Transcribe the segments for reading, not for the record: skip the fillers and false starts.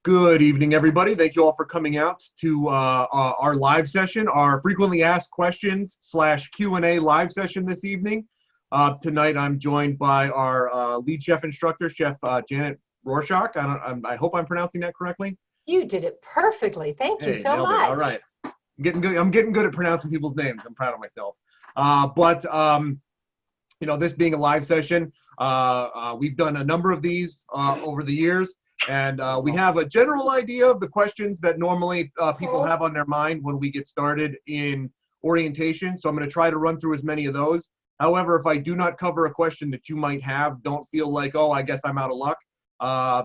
Good evening, everybody. Thank you all for coming out to our live session, our frequently asked questions slash Q&A live session this evening. Tonight, I'm joined by our lead chef instructor, Chef Janet Rorschach. I hope I'm pronouncing that correctly. You did it perfectly. Thank you Hey, so nailed much. it. All right. I'm getting good at pronouncing people's names. I'm proud of myself. This being a live session, we've done a number of these over the years. And we have a general idea of the questions that normally people have on their mind when we get started in orientation. So I'm going to try to run through as many of those. However, if I do not cover a question that you might have, don't feel like, oh, I guess I'm out of luck.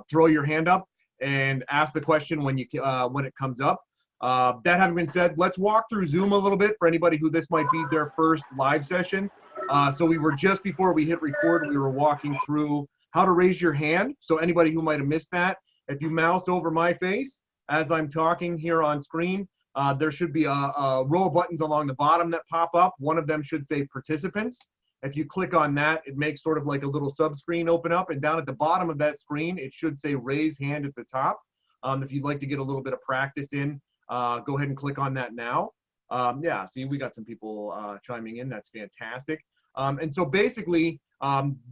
Throw your hand up and ask the question when it comes up. That having been said, let's walk through Zoom a little bit for anybody who this might be their first live session. So we were just before we hit record, we were walking through how to raise your hand. So anybody who might have missed that, if you mouse over my face as I'm talking here on screen, there should be a row of buttons along the bottom that pop up. One of them should say participants. If you click on that, it makes sort of like a little sub-screen open up, and down at the bottom of that screen, it should say raise hand at the top. If you'd like to get a little bit of practice in, go ahead and click on that now. Yeah, see, we got some people chiming in. That's fantastic. And so basically,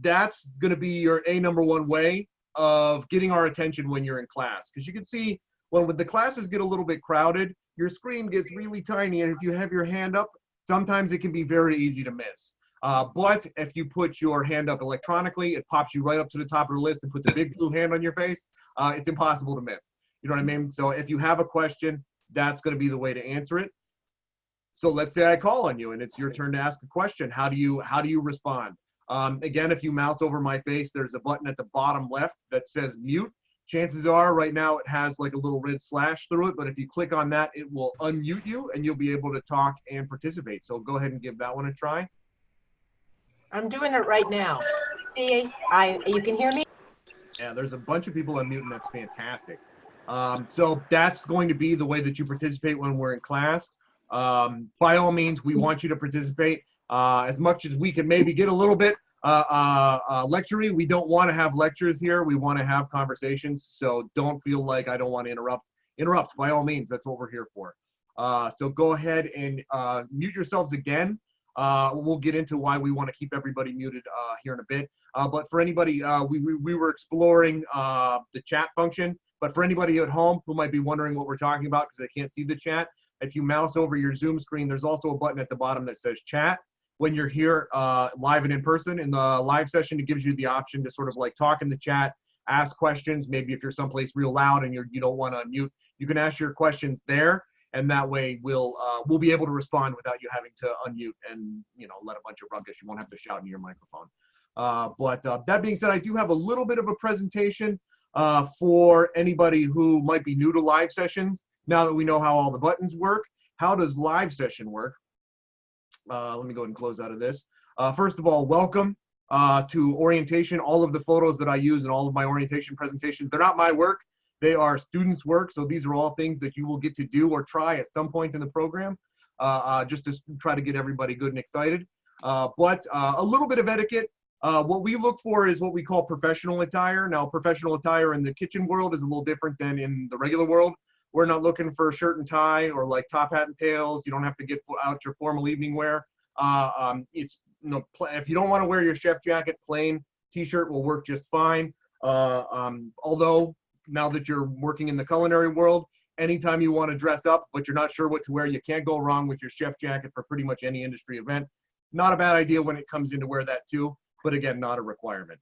that's going to be your number one way of getting our attention when you're in class. Because you can see when the classes get a little bit crowded, your screen gets really tiny. And if you have your hand up, sometimes it can be very easy to miss. But if you put your hand up electronically, it pops you right up to the top of the list and puts a big blue hand on your face. It's impossible to miss. You know what I mean? So if you have a question, that's going to be the way to answer it. So let's say I call on you and it's your turn to ask a question. How do you respond? Again, if you mouse over my face, there's a button at the bottom left that says mute. Chances are right now it has like a little red slash through it, but if you click on that, it will unmute you and you'll be able to talk and participate. So go ahead and give that one a try. I'm doing it right now. See, you can hear me? Yeah, there's a bunch of people unmuting. That's fantastic. So that's going to be the way that you participate when we're in class. By all means, we want you to participate as much as we can. Maybe get a little bit lecturing. We don't want to have lectures here. We want to have conversations. So don't feel like I don't want to interrupt. Interrupt, by all means. That's what we're here for. So go ahead and mute yourselves again. We'll get into why we want to keep everybody muted here in a bit. But for anybody, we were exploring the chat function. But for anybody at home who might be wondering what we're talking about because they can't see the chat, if you mouse over your Zoom screen, there's also a button at the bottom that says chat. When you're here live and in person in the live session, it gives you the option to sort of like talk in the chat, ask questions. Maybe if you're someplace real loud and you don't want to unmute, you can ask your questions there. And that way we'll be able to respond without you having to unmute and let a bunch of ruckus. You won't have to shout into your microphone. But that being said, I do have a little bit of a presentation for anybody who might be new to live sessions. Now that we know how all the buttons work, how does live session work? Let me go ahead and close out of this. First of all, welcome to orientation. All of the photos that I use in all of my orientation presentations, they're not my work. They are students' work. So these are all things that you will get to do or try at some point in the program, just to try to get everybody good and excited. But a little bit of etiquette. What we look for is what we call professional attire. Now, professional attire in the kitchen world is a little different than in the regular world. We're not looking for a shirt and tie or like top hat and tails. You don't have to get out your formal evening wear. If you don't want to wear your chef jacket, plain t-shirt will work just fine. Although now that you're working in the culinary world, anytime you want to dress up, but you're not sure what to wear, you can't go wrong with your chef jacket for pretty much any industry event. Not a bad idea when it comes in to wear that too, but again, not a requirement.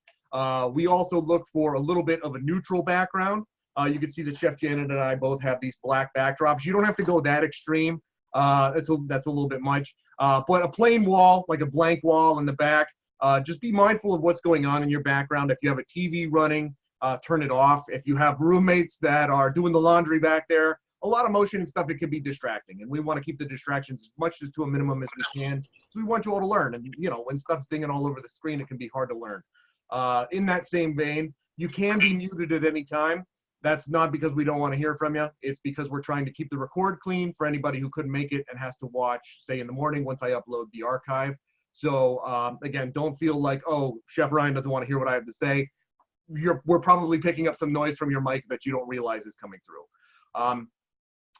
We also look for a little bit of a neutral background. You can see that Chef Janet and I both have these black backdrops. You don't have to go that extreme. That's a little bit much. But a plain wall, like a blank wall in the back, just be mindful of what's going on in your background. If you have a TV running, turn it off. If you have roommates that are doing the laundry back there, a lot of motion and stuff, it can be distracting. And we want to keep the distractions as much as to a minimum as we can. So we want you all to learn. And, when stuff's singing all over the screen, it can be hard to learn. In that same vein, you can be muted at any time. That's not because we don't want to hear from you. It's because we're trying to keep the record clean for anybody who couldn't make it and has to watch, say, in the morning once I upload the archive. So, again, don't feel like, oh, Chef Ryan doesn't want to hear what I have to say. we're probably picking up some noise from your mic that you don't realize is coming through.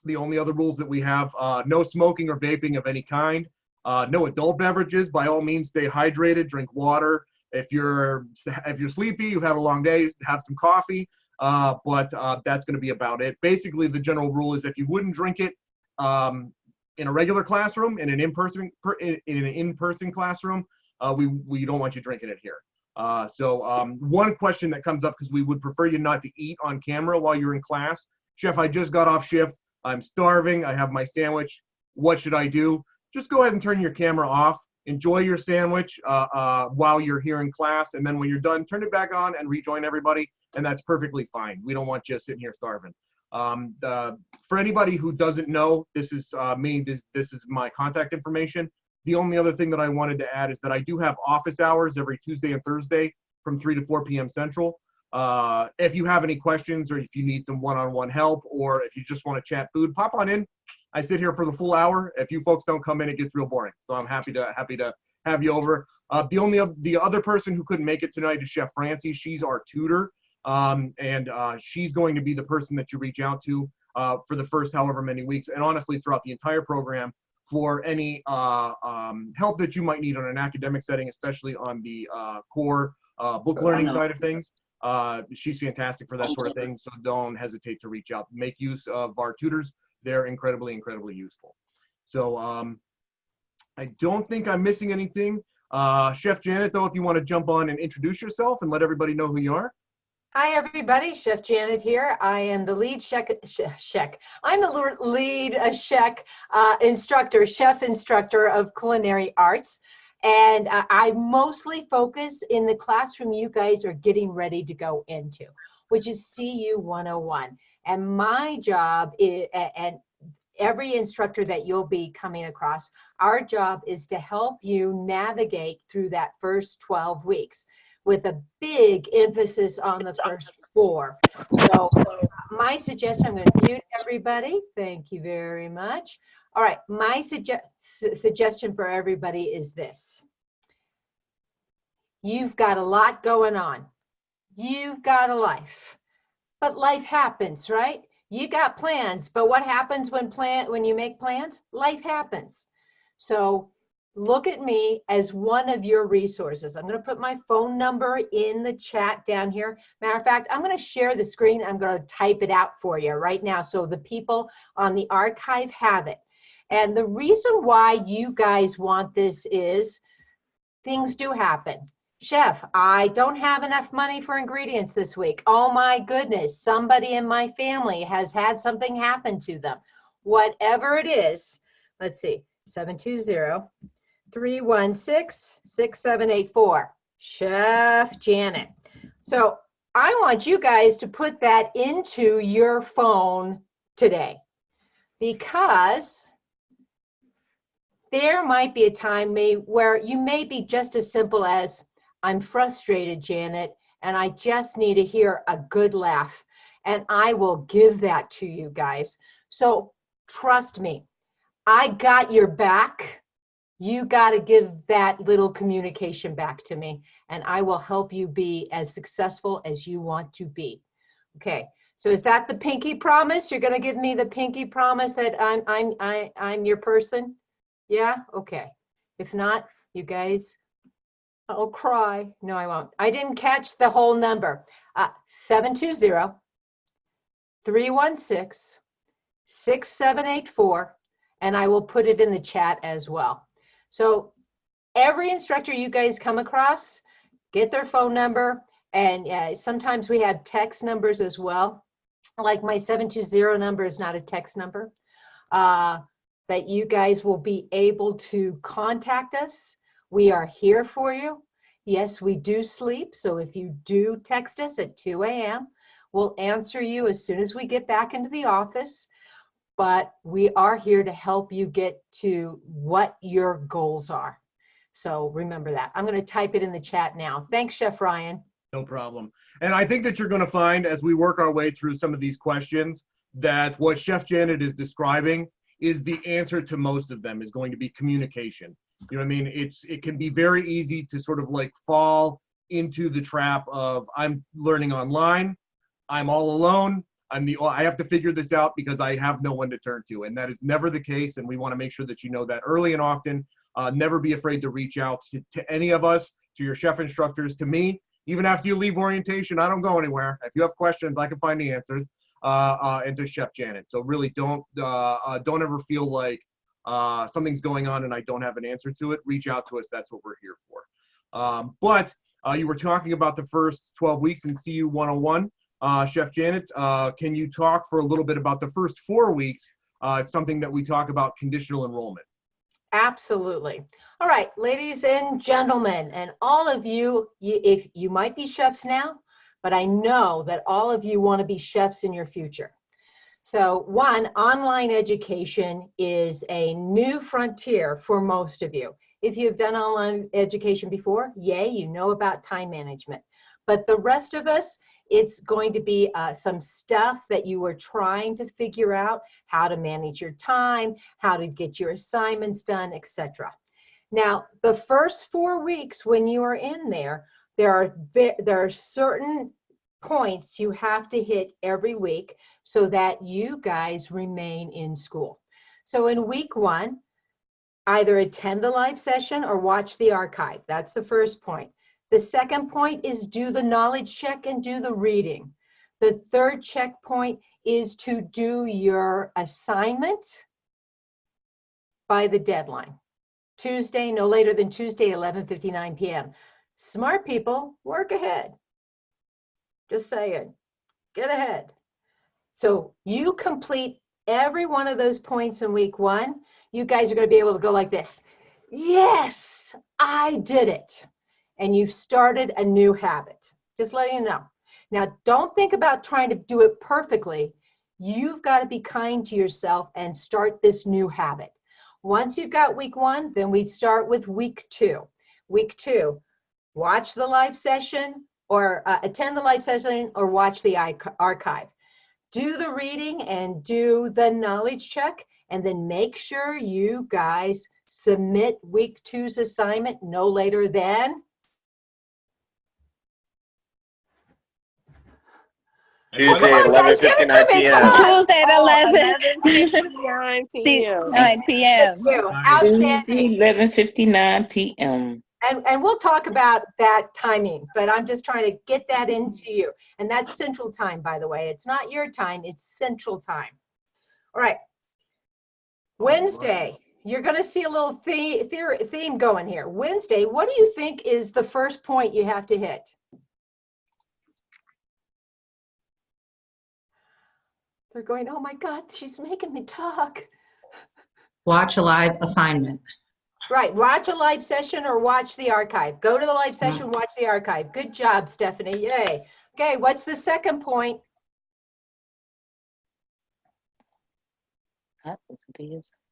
The only other rules that we have, no smoking or vaping of any kind, no adult beverages. By all means, stay hydrated, drink water. If you're sleepy, you've had a long day, have some coffee, but that's going to be about it. Basically, the general rule is if you wouldn't drink it in a regular classroom, in an in-person classroom, we don't want you drinking it here. One question that comes up, because we would prefer you not to eat on camera while you're in class. Chef, I just got off shift. I'm starving. I have my sandwich. What should I do? Just go ahead and turn your camera off. Enjoy your sandwich while you're here in class. And then when you're done, turn it back on and rejoin everybody. And that's perfectly fine. We don't want you sitting here starving. For anybody who doesn't know, this is me. This is my contact information. The only other thing that I wanted to add is that I do have office hours every Tuesday and Thursday from 3 to 4 p.m. Central. If you have any questions, or if you need some one-on-one help, or if you just want to chat food, pop on in. I sit here for the full hour. If you folks don't come in, it gets real boring. So I'm happy to have you over. The other person who couldn't make it tonight is Chef Francie. She's our tutor, and she's going to be the person that you reach out to for the first however many weeks, and honestly throughout the entire program, for any help that you might need on an academic setting, especially on the core book learning side of things. She's fantastic for that sort of thing, so don't hesitate to reach out. Make use of our tutors. They're incredibly, incredibly useful. So I don't think I'm missing anything. Chef Janet, though, if you want to jump on and introduce yourself and let everybody know who you are. Hi, everybody. Chef Janet here. I am the lead chef instructor of culinary arts. And I mostly focus in the classroom you guys are getting ready to go into, which is CU 101. And my job is, and every instructor that you'll be coming across, our job is to help you navigate through that first 12 weeks with a big emphasis on the first 4. So my suggestion, I'm going to mute everybody. Thank you very much. All right, my suggestion for everybody is this. You've got a lot going on. You've got a life. But life happens, right? You got plans, but what happens when you make plans? Life happens. So look at me as one of your resources. I'm going to put my phone number in the chat down here. Matter of fact, I'm going to share the screen. I'm going to type it out for you right now so the people on the archive have it. And the reason why you guys want this is things do happen. Chef, I don't have enough money for ingredients this week. Oh my goodness, somebody in my family has had something happen to them. Whatever it is, let's see, 720-316-6784, Chef Janet. So I want you guys to put that into your phone today, because there might be a time where you may be just as simple as, I'm frustrated, Janet, and I just need to hear a good laugh. And I will give that to you guys. So trust me, I got your back. You got to give that little communication back to me, and I will help you be as successful as you want to be. Okay, so is that the pinky promise? You're going to give me the pinky promise that I'm your person? Yeah? Okay. If not, you guys, I'll cry. No, I won't. I didn't catch the whole number. 720-316-6784, and I will put it in the chat as well. So every instructor you guys come across, get their phone number, and sometimes we have text numbers as well. Like my 720 number is not a text number, but you guys will be able to contact us. We are here for you. Yes, we do sleep, so if you do text us at 2 a.m., we'll answer you as soon as we get back into the office. But we are here to help you get to what your goals are. So remember that. I'm going to type it in the chat now. Thanks, Chef Ryan. No problem. And I think that you're going to find, as we work our way through some of these questions, that what Chef Janet is describing is the answer to most of them, is going to be communication. You know what I mean? It can be very easy to sort of like fall into the trap of I'm learning online, I'm all alone, I have to figure this out because I have no one to turn to. And that is never the case. And we want to make sure that you know that early and often. Never be afraid to reach out to any of us, to your chef instructors, to me. Even after you leave orientation, I don't go anywhere. If you have questions, I can find the answers. And to Chef Janet. So really don't ever feel like something's going on and I don't have an answer to it. Reach out to us. That's what we're here for. But you were talking about the first 12 weeks in CU 101. Chef Janet, can you talk for a little bit about the first 4 weeks? It's something that we talk about, conditional enrollment. Absolutely. All right, ladies and gentlemen, and all of you, if you might be chefs now, but I know that all of you want to be chefs in your future. So one, online education is a new frontier for most of you. If you've done online education before, yay, you know about time management. But the rest of us, it's going to be some stuff that you are trying to figure out, how to manage your time, how to get your assignments done, etc. Now, the first 4 weeks when you are in there are certain points you have to hit every week so that you guys remain in school. So in week 1, either attend the live session or watch the archive. That's the first point. The second point is do the knowledge check and do the reading. The third checkpoint is to do your assignment by the deadline. Tuesday, no later than Tuesday, 11:59 p.m. Smart people, work ahead. Just saying, get ahead. So you complete every one of those points in week 1, you guys are going to be able to go like this. Yes, I did it. And you've started a new habit. Just letting you know. Now, don't think about trying to do it perfectly. You've got to be kind to yourself and start this new habit. Once you've got week 1, then we start with week 2. Week 2, watch the live session or attend the live session or watch the archive. Do the reading and do the knowledge check, and then make sure you guys submit week 2's assignment no later than Tuesday at 11:59 p.m. Tuesday at 11:59 p.m. 9 p.m. Outstanding. 11:59 p.m. And we'll talk about that timing, but I'm just trying to get that into you. And that's Central Time, by the way. It's not your time, it's Central Time. All right. Wednesday, you're going to see a little theme going here. Wednesday, what do you think is the first point you have to hit? They're going, oh my God, she's making me talk. Watch a live assignment. Right, watch a live session or watch the archive. Go to the live session, watch the archive. Good job, Stephanie, yay. Okay, what's the second point?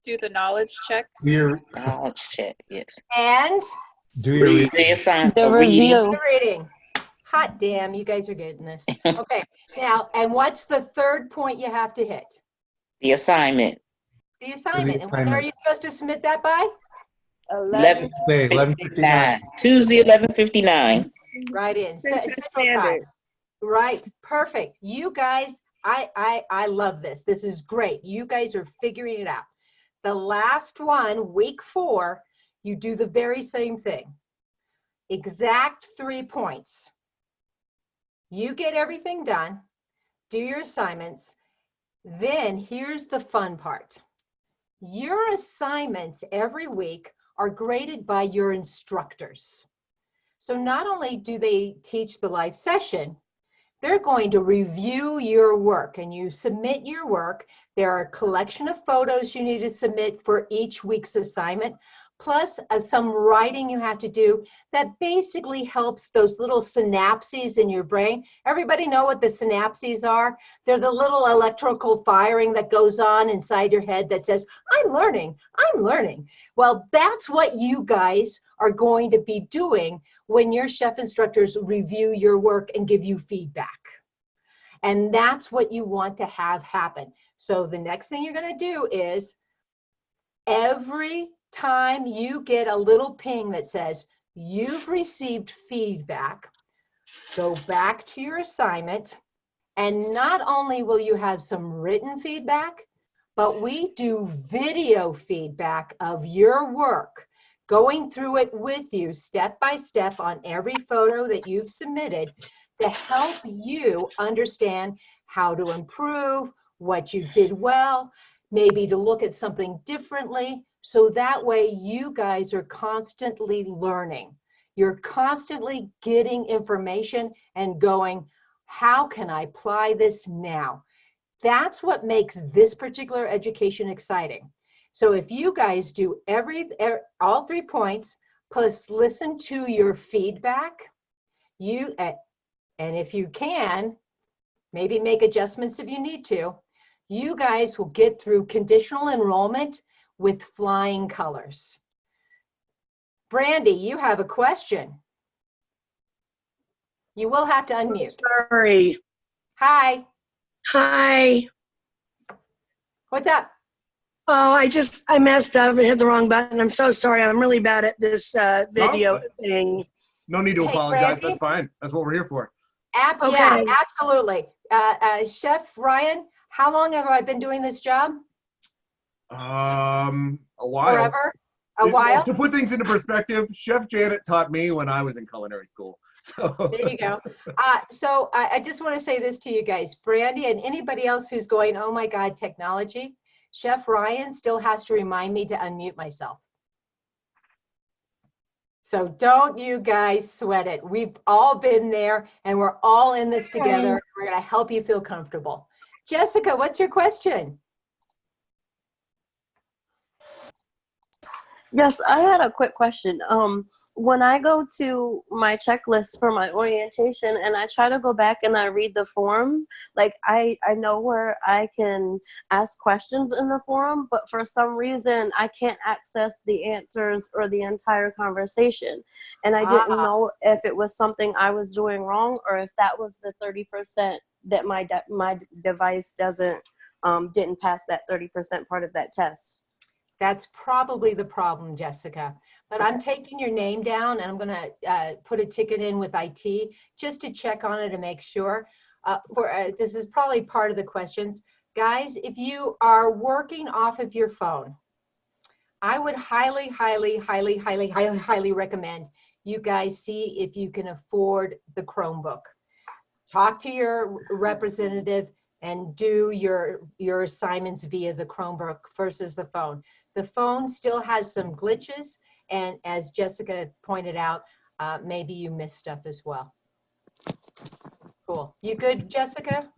Do the knowledge check. Knowledge check, yes. And? Do your The review. The reading. Hot damn, you guys are getting this. Okay, now, and what's the third point you have to hit? The assignment. The assignment. And when are you supposed to submit that by? 11:59. Tuesday, 11:59. Right in. Central Standard. Right, perfect. You guys, I love this. This is great. You guys are figuring it out. The last one, week 4, you do the very same thing. Exact 3 points. You get everything done, do your assignments, then here's the fun part. Your assignments every week are graded by your instructors. So not only do they teach the live session, they're going to review your work, and you submit your work. There are a collection of photos you need to submit for each week's assignment, plus some writing you have to do that basically helps those little synapses in your brain. Everybody know what the synapses are? They're the little electrical firing that goes on inside your head that says, I'm learning, I'm learning. Well, that's what you guys are going to be doing when your chef instructors review your work and give you feedback. And that's what you want to have happen. So the next thing you're going to do is every time you get a little ping that says, you've received feedback, go back to your assignment, and not only will you have some written feedback, but we do video feedback of your work, going through it with you step by step on every photo that you've submitted to help you understand how to improve, what you did well, maybe to look at something differently. So that way you guys are constantly learning. You're constantly getting information and going, how can I apply this now? That's what makes this particular education exciting. So if you guys do all 3 points, plus listen to your feedback, and if you can, maybe make adjustments if you need to, you guys will get through conditional enrollment with flying colors. Brandy, you have a question. You will have to unmute. Sorry. Hi, Hi. what's up? Oh, I messed up and hit the wrong button. I'm so sorry. I'm really bad at this video thing. No need to Hey, apologize. Brandy? That's fine. That's what we're here for. Yeah, Okay. absolutely. Chef Ryan, how long have I been doing this job? A while. Forever? A while? To put things into perspective, Chef Janet taught me when I was in culinary school. So. There you go. So I just want to say this to you guys, Brandy and anybody else who's going, oh my God, technology. Chef Ryan still has to remind me to unmute myself. So don't you guys sweat it. We've all been there and we're all in this together. We're going to help you feel comfortable. Jessica, what's your question? Yes, I had a quick question. When I go to my checklist for my orientation and I try to go back and I read the form, like I know where I can ask questions in the forum, but for some reason I can't access the answers or the entire conversation. And I didn't know if it was something I was doing wrong or if that was the 30% that my device didn't pass that 30% part of that test. That's probably the problem, Jessica. But I'm taking your name down and I'm going to put a ticket in with IT just to check on it and make sure. This is probably part of the questions. Guys, if you are working off of your phone, I would highly, highly, highly, highly, highly, highly recommend you guys see if you can afford the Chromebook. Talk to your representative and do your assignments via the Chromebook versus the phone. The phone still has some glitches, and as Jessica pointed out, maybe you missed stuff as well. Cool. You good, Jessica?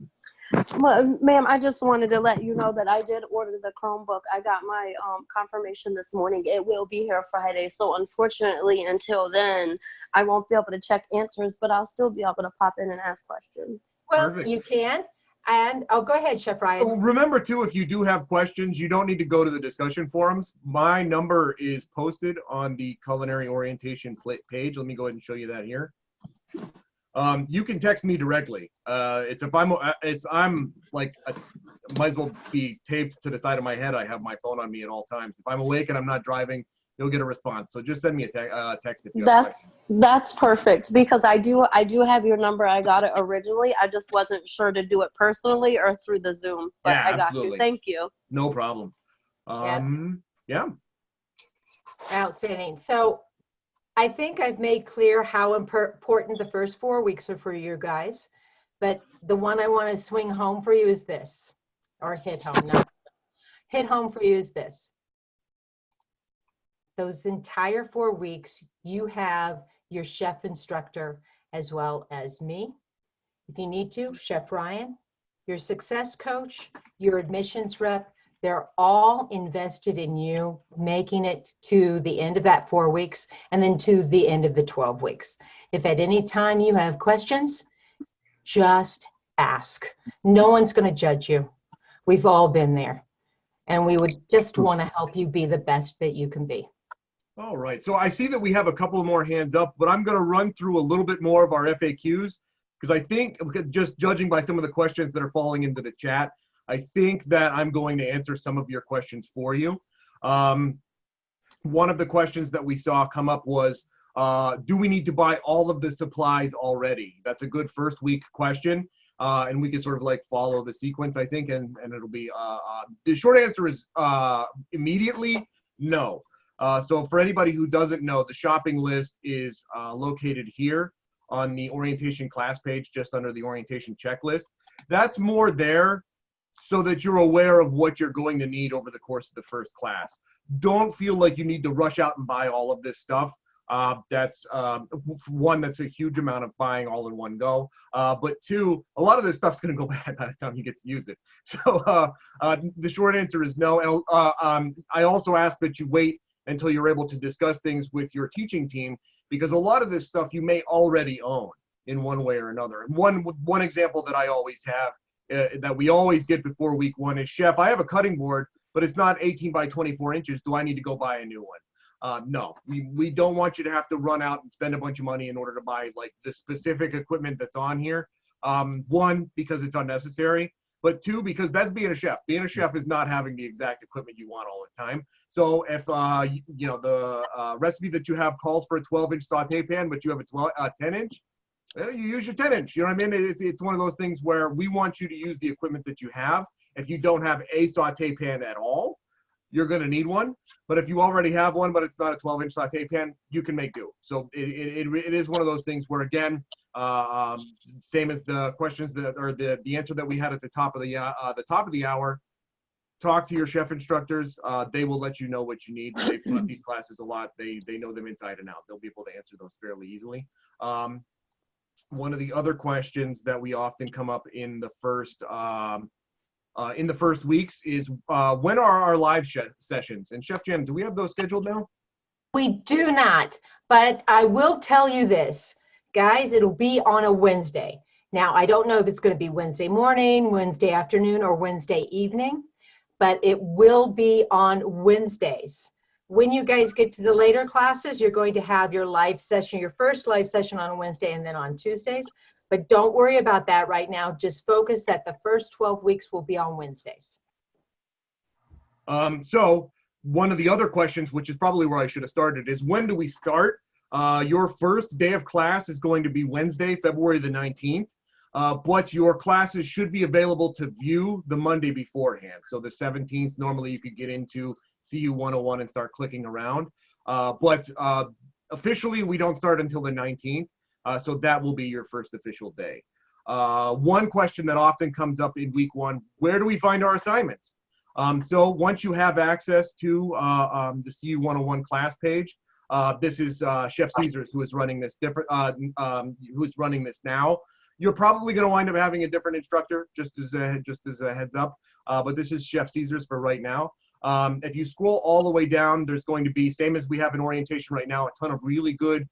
Well, ma'am, I just wanted to let you know that I did order the Chromebook. I got my confirmation this morning. It will be here Friday. So unfortunately, until then, I won't be able to check answers, but I'll still be able to pop in and ask questions. Well, Perfect. you can. And go ahead, Chef Ryan. Remember too, if you do have questions, you don't need to go to the discussion forums. My number is posted on the culinary orientation page. Let me go ahead and show you that here. You can text me directly. I'm like, might as well be taped to the side of my head. I have my phone on me at all times. If I'm awake and I'm not driving, you'll get a response. So just send me a text if you have That's perfect because I do have your number. I got it originally. I just wasn't sure to do it personally or through the Zoom. But yeah, I got absolutely. you. Thank you. No problem. Yeah. Outstanding. So I think I've made clear how important the first 4 weeks are for you guys. But the one I want to swing home for you is this, or hit home. Hit home for you is this. Those entire 4 weeks, you have your chef instructor as well as me. If you need to, Chef Ryan, your success coach, your admissions rep, they're all invested in you making it to the end of that 4 weeks and then to the end of the 12 weeks. If at any time you have questions, just ask. No one's going to judge you. We've all been there. And we would just want to help you be the best that you can be. All right, so I see that we have a couple more hands up, but I'm going to run through a little bit more of our FAQs because I think, just judging by some of the questions that are falling into the chat, I think that I'm going to answer some of your questions for you. One of the questions that we saw come up was, do we need to buy all of the supplies already? That's a good first week question. And we can sort of like follow the sequence, I think, and it'll be, the short answer is immediately no. So for anybody who doesn't know, the shopping list is located here on the orientation class page, just under the orientation checklist. That's more there so that you're aware of what you're going to need over the course of the first class. Don't feel like you need to rush out and buy all of this stuff. That's one, that's a huge amount of buying all in one go. But two, a lot of this stuff's going to go bad by the time you get to use it. So the short answer is no. And I also ask that you wait until you're able to discuss things with your teaching team, because a lot of this stuff you may already own in one way or another. One example that I always have, that we always get before week one is, Chef, I have a cutting board, but it's not 18 by 24 inches. Do I need to go buy a new one? No, we don't want you to have to run out and spend a bunch of money in order to buy like the specific equipment that's on here. One, because it's unnecessary, but two, because that's being a chef. Being a chef is not having the exact equipment you want all the time. So if you know the recipe that you have calls for a 12-inch saute pan, but you have a 10-inch, well, you use your 10-inch. You know what I mean? It's one of those things where we want you to use the equipment that you have. If you don't have a saute pan at all, you're going to need one. But if you already have one, but it's not a 12-inch saute pan, you can make do. So it is one of those things where, again, same as the questions that, or the answer that we had at the top of the hour. Talk to your chef instructors. They will let you know what you need. They've taught these classes a lot. They know them inside and out. They'll be able to answer those fairly easily. One of the other questions that we often come up in the first weeks is when are our live sessions? And Chef Jim, do we have those scheduled now? We do not, but I will tell you this, guys, it'll be on a Wednesday. Now, I don't know if it's going to be Wednesday morning, Wednesday afternoon, or Wednesday evening, but it will be on Wednesdays. When you guys get to the later classes, you're going to have your live session, your first live session on a Wednesday and then on Tuesdays. But don't worry about that right now. Just focus that the first 12 weeks will be on Wednesdays. So one of the other questions, which is probably where I should have started, is when do we start? Your first day of class is going to be Wednesday, February the 19th. But your classes should be available to view the Monday beforehand. So the 17th, normally you could get into CU 101 and start clicking around. But officially, we don't start until the 19th. So that will be your first official day. One question that often comes up in week one, where do we find our assignments? So once you have access to the CU 101 class page, this is Chef Caesars who is running this who's running this now. You're probably going to wind up having a different instructor, just as a heads up. But this is Chef Caesars for right now. If you scroll all the way down, there's going to be, same as we have in orientation right now, a ton of really good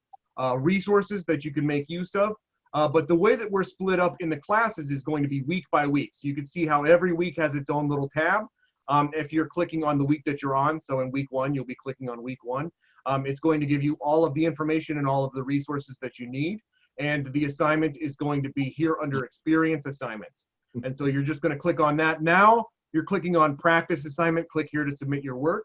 resources that you can make use of. But the way that we're split up in the classes is going to be week by week. So you can see how every week has its own little tab. If you're clicking on the week that you're on, so in week one, you'll be clicking on week one. It's going to give you all of the information and all of the resources that you need. And the assignment is going to be here under experience assignments. And so you're just going to click on that. Now you're clicking on practice assignment, click here to submit your work.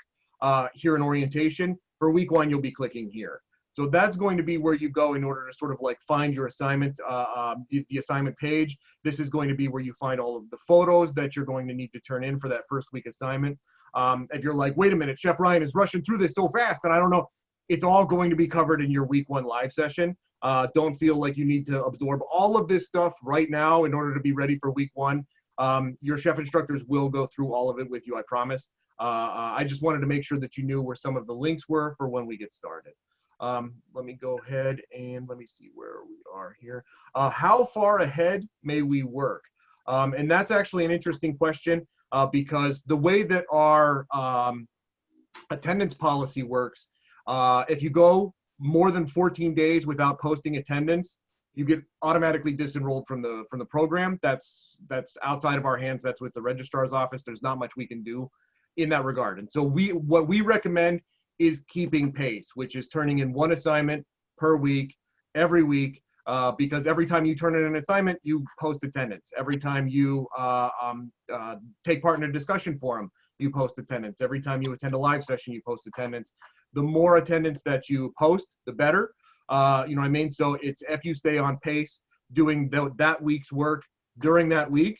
Here in orientation, for week one, you'll be clicking here. So that's going to be where you go in order to sort of like find your assignment, the assignment page. This is going to be where you find all of the photos that you're going to need to turn in for that first week assignment. If you're like, wait a minute, Chef Ryan is rushing through this so fast and I don't know, it's all going to be covered in your week one live session. Don't feel like you need to absorb all of this stuff right now in order to be ready for week one. Your chef instructors will go through all of it with you, I promise. I just wanted to make sure that you knew where some of the links were for when we get started. Let me go ahead and let me see where we are here. How far ahead may we work? And that's actually an interesting question because the way that our attendance policy works, if you go more than 14 days without posting attendance, you get automatically disenrolled from the program. That's outside of our hands. That's with the registrar's office. There's not much we can do in that regard. And so what we recommend is keeping pace, which is turning in one assignment per week, every week, because every time you turn in an assignment, you post attendance. Every time you take part in a discussion forum, you post attendance. Every time you attend a live session, you post attendance. The more attendance that you post, the better. You know what I mean? So it's if you stay on pace doing that week's work during that week,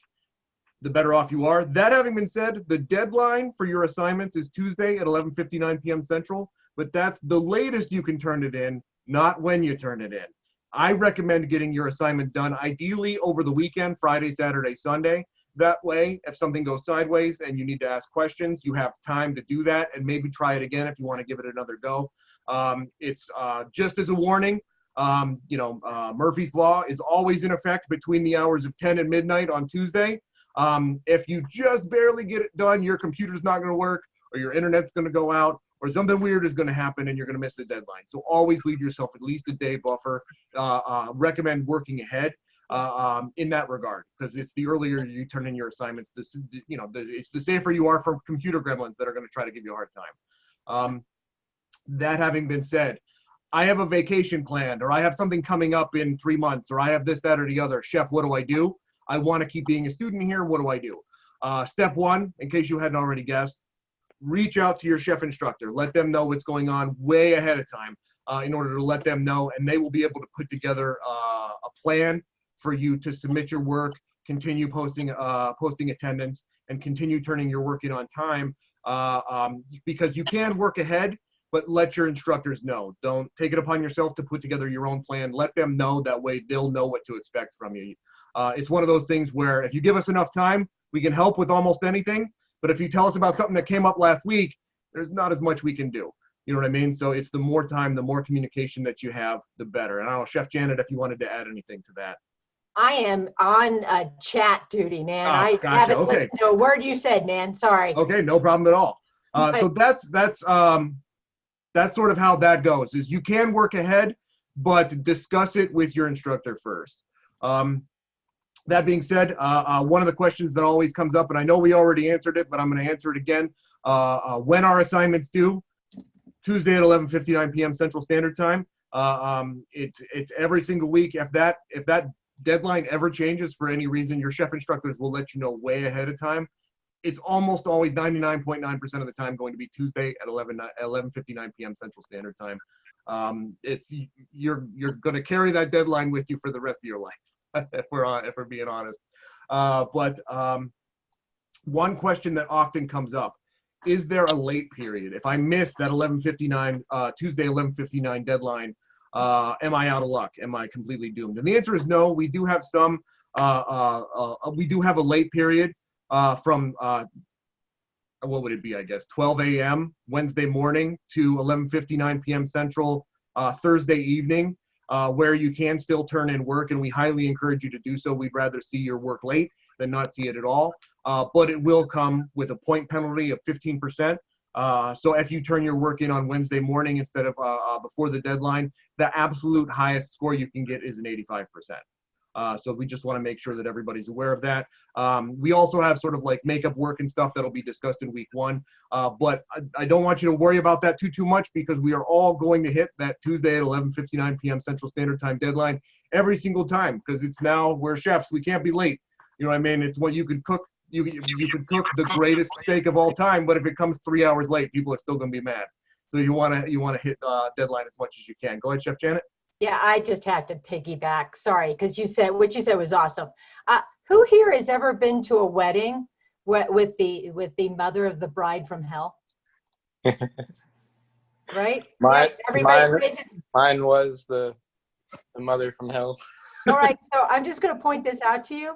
the better off you are. That having been said, the deadline for your assignments is Tuesday at 11:59 p.m. Central, but that's the latest you can turn it in, not when you turn it in. I recommend getting your assignment done ideally over the weekend, Friday, Saturday, Sunday. That way, if something goes sideways and you need to ask questions, you have time to do that and maybe try it again if you want to give it another go. It's just as a warning, Murphy's Law is always in effect between the hours of 10 and midnight on Tuesday. If you just barely get it done, your computer's not going to work, or your internet's going to go out, or something weird is going to happen and you're going to miss the deadline. So always leave yourself at least a day buffer. Recommend working ahead in that regard, because it's the earlier you turn in your assignments, it's the safer you are from computer gremlins that are going to try to give you a hard time. That having been said, I have a vacation planned, or I have something coming up in 3 months, or I have this, that, or the other. Chef, what do I do? I want to keep being a student here. What do I do? Step one, in case you hadn't already guessed, reach out to your chef instructor. Let them know what's going on way ahead of time in order to let them know, and they will be able to put together a plan for you to submit your work, continue posting attendance, and continue turning your work in on time, because you can work ahead, but let your instructors know. Don't take it upon yourself to put together your own plan. Let them know. That way they'll know what to expect from you. It's one of those things where if you give us enough time, we can help with almost anything. But if you tell us about something that came up last week, there's not as much we can do. You know what I mean? So it's the more time, the more communication that you have, the better. And I don't know, Chef Janet, if you wanted to add anything to that. I am on chat duty, man. Oh, I gotcha. haven't Okay. listened to a word you said, man. Sorry. Okay, no problem at all. So that's sort of how that goes, is you can work ahead, but discuss it with your instructor first. That being said, one of the questions that always comes up, and I know we already answered it, but I'm going to answer it again. When our assignments due? Tuesday at 11:59 p.m. Central Standard Time. It's every single week. If that deadline ever changes for any reason, your chef instructors will let you know way ahead of time. It's almost always 99.9% of the time going to be Tuesday at 11:59 p.m. Central Standard Time. You're going to carry that deadline with you for the rest of your life, if we're being honest. But one question that often comes up: is there a late period? If I miss that 11:59 Tuesday 11:59 deadline, am I out of luck? Am I completely doomed? And the answer is no. We do have some. We do have a late period from what would it be? I guess 12 a.m. Wednesday morning to 11:59 p.m. Central Thursday evening, where you can still turn in work, and we highly encourage you to do so. We'd rather see your work late than not see it at all. But it will come with a point penalty of 15%. So if you turn your work in on Wednesday morning instead of before the deadline, the absolute highest score you can get is an 85%. So we just want to make sure that everybody's aware of that. We also have sort of like makeup work and stuff that'll be discussed in week 1. But I don't want you to worry about that too much, because we are all going to hit that Tuesday at 11:59 p.m. Central Standard Time deadline every single time, because it's now, we're chefs. We can't be late. You know what I mean? It's what you could cook. You could cook the greatest steak of all time, but if it comes 3 hours late, people are still going to be mad. So you want to hit deadline as much as you can. Go ahead, Chef Janet. Yeah, I just have to piggyback. Sorry, because what you said was awesome. Who here has ever been to a wedding with the mother of the bride from hell? Right? Mine was the mother from hell. All right, so I'm just going to point this out to you.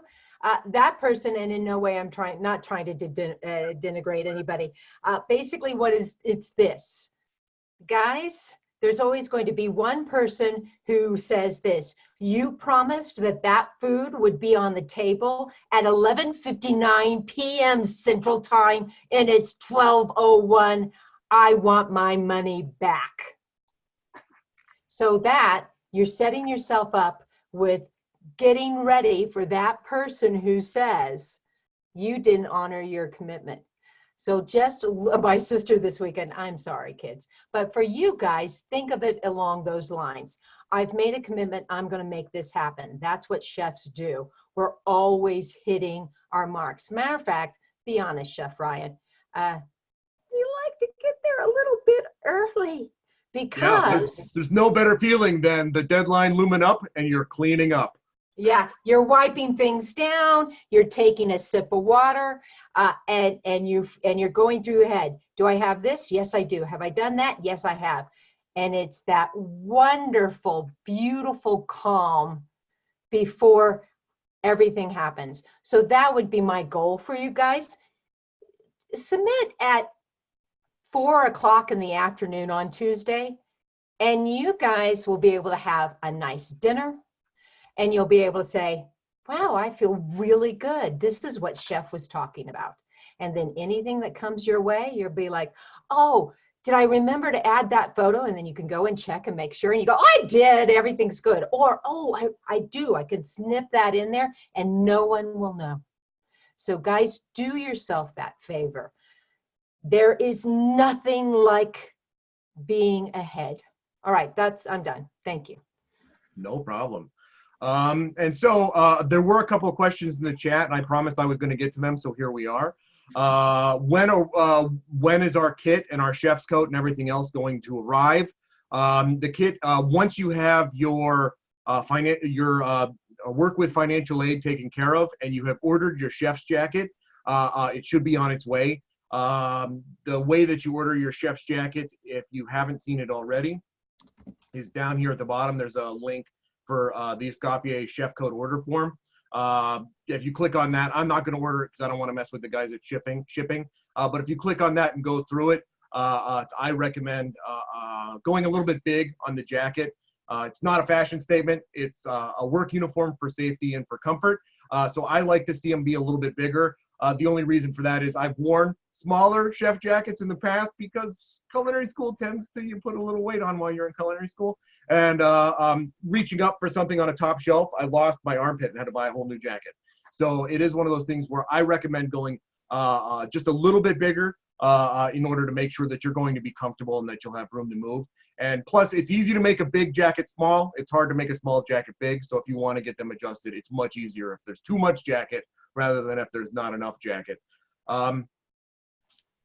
That person, and in no way I'm not trying to denigrate anybody. Basically, it's this, guys. There's always going to be one person who says this: you promised that food would be on the table at 11:59 p.m. Central Time, and it's 12:01. I want my money back. So that you're setting yourself up with getting ready for that person who says you didn't honor your commitment. So just my sister this weekend, I'm sorry, kids. But for you guys, think of it along those lines. I've made a commitment. I'm going to make this happen. That's what chefs do. We're always hitting our marks. Matter of fact, be honest, Chef Ryan, you like to get there a little bit early because there's no better feeling than the deadline looming up and you're cleaning up. yeah, you're wiping things down, you're taking a sip of water, and you're going through your head. Do I have this? Yes, I do. Have I done that? Yes, I have. And it's that wonderful, beautiful calm before everything happens. So that would be my goal for you guys. Submit at 4 o'clock in the afternoon on Tuesday, and you guys will be able to have a nice dinner, and you'll be able to say, wow, I feel really good. This is what Chef was talking about. And then anything that comes your way, you'll be like, oh, did I remember to add that photo? And then you can go and check and make sure. And you go, oh, I did. Everything's good. Or, oh, I do. I can snip that in there and no one will know. So guys, do yourself that favor. There is nothing like being ahead. All right, I'm done. Thank you. No problem. And so there were a couple of questions in the chat, and I promised I was going to get to them, so here we are. When is our kit and our chef's coat and everything else going to arrive? The kit, once you have your work with financial aid taken care of and you have ordered your chef's jacket, it should be on its way. The way that you order your chef's jacket, if you haven't seen it already, is down here at the bottom. There's a link for the Escoffier chef coat order form. If you click on that, I'm not going to order it because I don't want to mess with the guys at shipping. But if you click on that and go through it, I recommend going a little bit big on the jacket. It's not a fashion statement. It's a work uniform for safety and for comfort. So I like to see them be a little bit bigger. The only reason for that is I've worn smaller chef jackets in the past because culinary school tends to, you put a little weight on while you're in culinary school. And reaching up for something on a top shelf, I lost my armpit and had to buy a whole new jacket. So it is one of those things where I recommend going just a little bit bigger in order to make sure that you're going to be comfortable and that you'll have room to move. And plus, it's easy to make a big jacket small. It's hard to make a small jacket big. So if you want to get them adjusted, it's much easier if there's too much jacket rather than if there's not enough jacket. So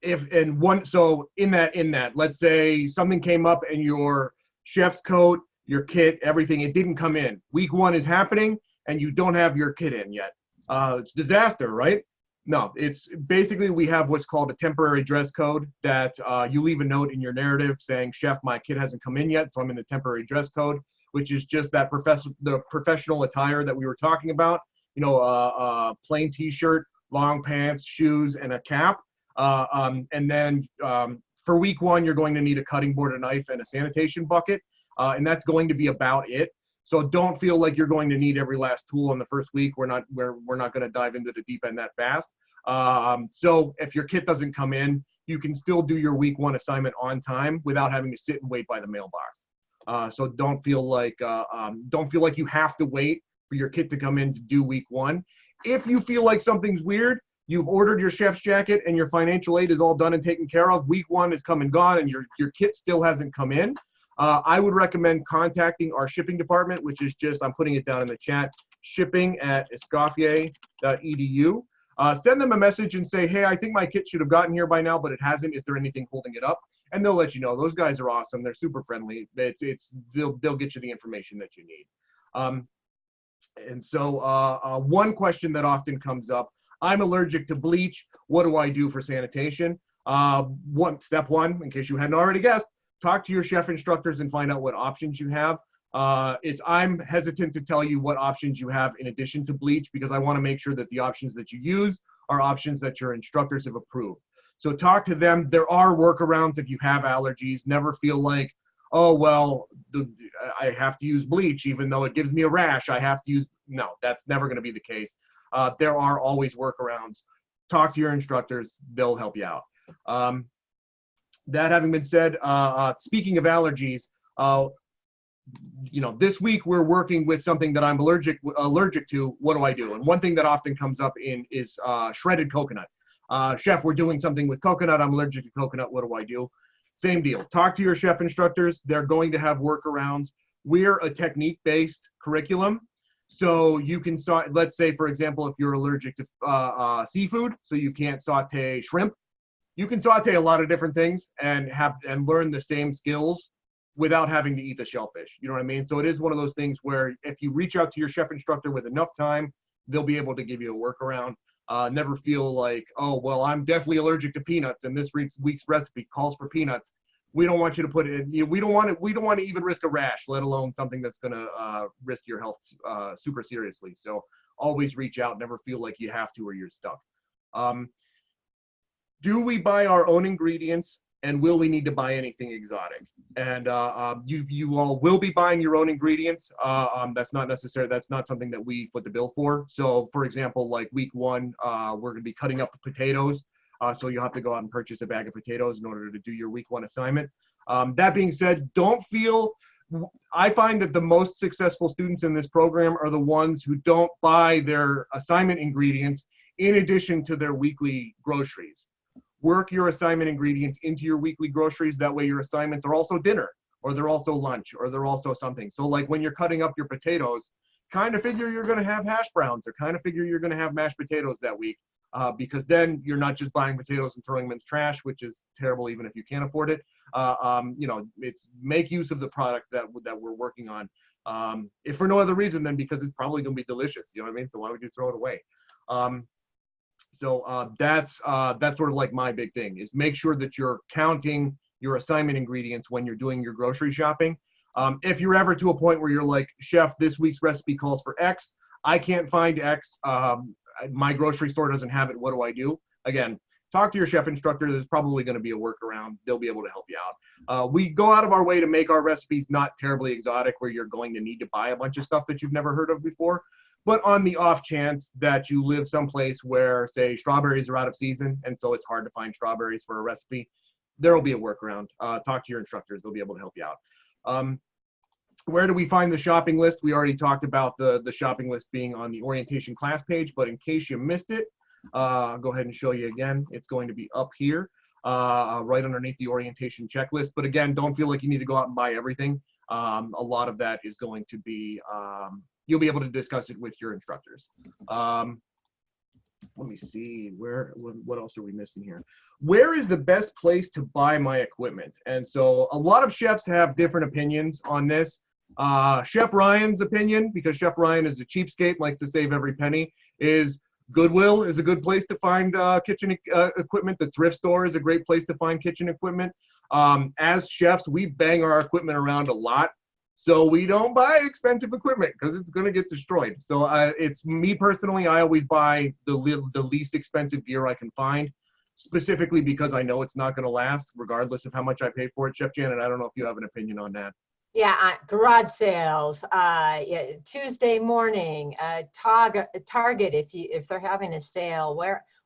in that, let's say something came up and your chef's coat, your kit, everything, it didn't come in. Week 1 is happening and you don't have your kit in yet. It's disaster, right? No, it's basically, we have what's called a temporary dress code that you leave a note in your narrative saying, chef, my kit hasn't come in yet, so I'm in the temporary dress code, which is just that the professional attire that we were talking about. You know, a plain t-shirt, long pants, shoes, and a cap. And then for week 1, you're going to need a cutting board, a knife, and a sanitation bucket. And that's going to be about it. So don't feel like you're going to need every last tool in the first week. We're not going to dive into the deep end that fast. So if your kit doesn't come in, you can still do your week 1 assignment on time without having to sit and wait by the mailbox. So don't feel like you have to wait for your kit to come in to do week 1. If you feel like something's weird, you've ordered your chef's jacket and your financial aid is all done and taken care of, week 1 is come and gone and your kit still hasn't come in, I would recommend contacting our shipping department, which is just, I'm putting it down in the chat, shipping@escoffier.edu. Send them a message and say, hey, I think my kit should have gotten here by now, but it hasn't. Is there anything holding it up? And they'll let you know. Those guys are awesome. They're super friendly. They'll get you the information that you need. And so one question that often comes up, I'm allergic to bleach. What do I do for sanitation? Step one, in case you hadn't already guessed, talk to your chef instructors and find out what options you have. I'm hesitant to tell you what options you have in addition to bleach because I want to make sure that the options that you use are options that your instructors have approved. So talk to them. There are workarounds if you have allergies. Never feel like, oh, well, I have to use bleach even though it gives me a rash. I have to use, no, that's never going to be the case. There are always workarounds. Talk to your instructors. They'll help you out. That having been said, speaking of allergies, this week we're working with something that I'm allergic to. What do I do? And one thing that often comes up is shredded coconut. Chef, we're doing something with coconut. I'm allergic to coconut. What do I do? Same deal. Talk to your chef instructors. They're going to have workarounds. We're a technique-based curriculum. So you can let's say, for example, if you're allergic to seafood, so you can't saute shrimp, you can saute a lot of different things and learn the same skills without having to eat the shellfish. You know what I mean? So it is one of those things where if you reach out to your chef instructor with enough time, they'll be able to give you a workaround. Never feel like, oh, well, I'm definitely allergic to peanuts and this week's recipe calls for peanuts. We don't want you to put it in. We don't want to even risk a rash, let alone something that's going to risk your health super seriously. So always reach out. Never feel like you have to or you're stuck. Do we buy our own ingredients, and will we need to buy anything exotic? And you all will be buying your own ingredients. That's not necessary. That's not something that we foot the bill for. So, for example, like week 1, we're going to be cutting up potatoes. So you'll have to go out and purchase a bag of potatoes in order to do your week 1 assignment. That being said, I find that the most successful students in this program are the ones who don't buy their assignment ingredients in addition to their weekly groceries. Work your assignment ingredients into your weekly groceries. That way your assignments are also dinner, or they're also lunch, or they're also something. So like when you're cutting up your potatoes, kind of figure you're going to have hash browns, or kind of figure you're going to have mashed potatoes that week. Because then you're not just buying potatoes and throwing them in the trash, which is terrible even if you can't afford it. It's make use of the product that we're working on. If for no other reason than because it's probably going to be delicious. You know what I mean? So why would you throw it away? That's sort of like my big thing is make sure that you're counting your assignment ingredients when you're doing your grocery shopping. If you're ever to a point where you're like, chef, this week's recipe calls for X, I can't find X. My grocery store doesn't have it. What do I do? Again, talk to your chef instructor. There's probably going to be a workaround. They'll be able to help you out. We go out of our way to make our recipes not terribly exotic where you're going to need to buy a bunch of stuff that you've never heard of before. But on the off chance that you live someplace where, say, strawberries are out of season, and so it's hard to find strawberries for a recipe, there will be a workaround. Talk to your instructors. They'll be able to help you out. Where do we find the shopping list? We already talked about the shopping list being on the orientation class page, but in case you missed it, I'll go ahead and show you again. It's going to be up here, right underneath the orientation checklist. But again, don't feel like you need to go out and buy everything. A lot of that is going to be, you'll be able to discuss it with your instructors. Let me see, what else are we missing here? Where is the best place to buy my equipment? And so a lot of chefs have different opinions on this. Chef Ryan's opinion, because Chef Ryan is a cheapskate, likes to save every penny, is Goodwill is a good place to find kitchen equipment. The thrift store is a great place to find kitchen equipment. As chefs, we bang our equipment around a lot, so we don't buy expensive equipment because it's going to get destroyed. So it's me personally, I always buy the least expensive gear I can find, specifically because I know it's not going to last regardless of how much I pay for it. Chef Janet, I don't know if you have an opinion on that. Yeah, garage sales, Tuesday morning, Target if they're having a sale,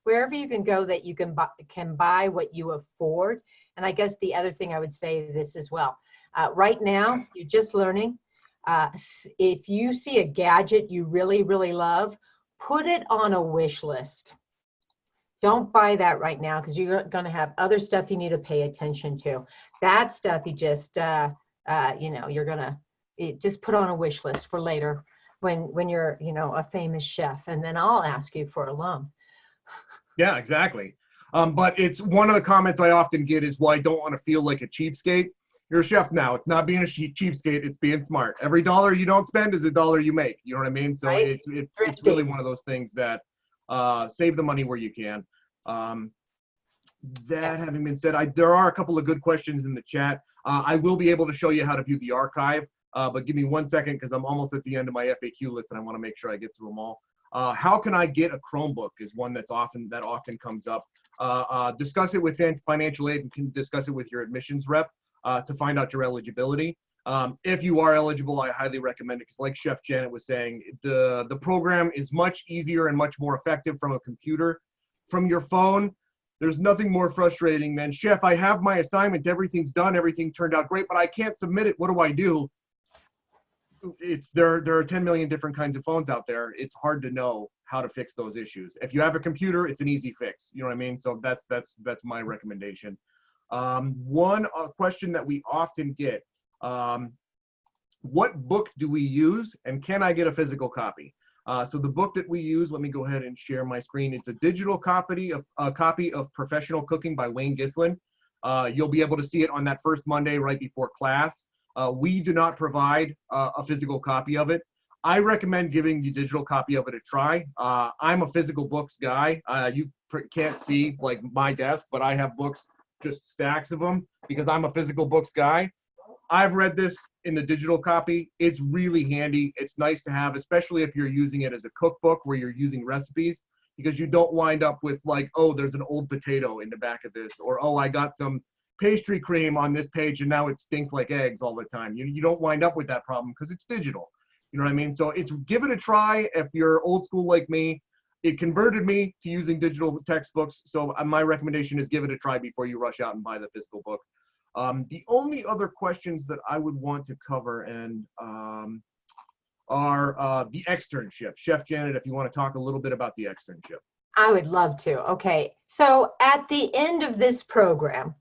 wherever you can go that you can buy what you afford. And I guess the other thing I would say this as well. Right now, you're just learning. If you see a gadget you really, really love, put it on a wish list. Don't buy that right now because you're going to have other stuff you need to pay attention to. That stuff you just you're gonna just put on a wish list for later when you're a famous chef, and then I'll ask you for a loan. Yeah, exactly. But it's one of the comments I often get is, well, I don't want to feel like a cheapskate. You're a chef now. It's not being a cheapskate. It's being smart. Every dollar you don't spend is a dollar you make. You know what I mean? So right? It's really one of those things that save the money where you can. That having been said, there are a couple of good questions in the chat. I will be able to show you how to view the archive, but give me 1 second because I'm almost at the end of my FAQ list and I want to make sure I get through them all. How can I get a Chromebook is one that often comes up. Discuss it with financial aid and can discuss it with your admissions rep to find out your eligibility. If you are eligible, I highly recommend it because like Chef Janet was saying, the program is much easier and much more effective from a computer. From your phone, there's nothing more frustrating than, Chef, I have my assignment, everything's done, everything turned out great, but I can't submit it. What do I do? There are 10 million different kinds of phones out there. It's hard to know how to fix those issues. If you have a computer, it's an easy fix. You know what I mean? So that's my recommendation. One question that we often get, what book do we use and can I get a physical copy? So the book that we use, let me go ahead and share my screen. It's a digital copy of Professional Cooking by Wayne Gislin. You'll be able to see it on that first Monday right before class. We do not provide a physical copy of it. I recommend giving the digital copy of it a try. I'm a physical books guy. You can't see like my desk, but I have books, just stacks of them, because I'm a physical books guy. I've read this in the digital copy. It's really handy. It's nice to have, especially if you're using it as a cookbook where you're using recipes, because you don't wind up with like, oh, there's an old potato in the back of this, or oh, I got some pastry cream on this page and now it stinks like eggs all the time. You don't wind up with that problem because it's digital. You know what I mean? So give it a try. If you're old school like me, it converted me to using digital textbooks. So my recommendation is give it a try before you rush out and buy the physical book. The only other questions that I would want to cover are the externship. Chef Janet, if you want to talk a little bit about the externship. I would love to. Okay. So at the end of this program,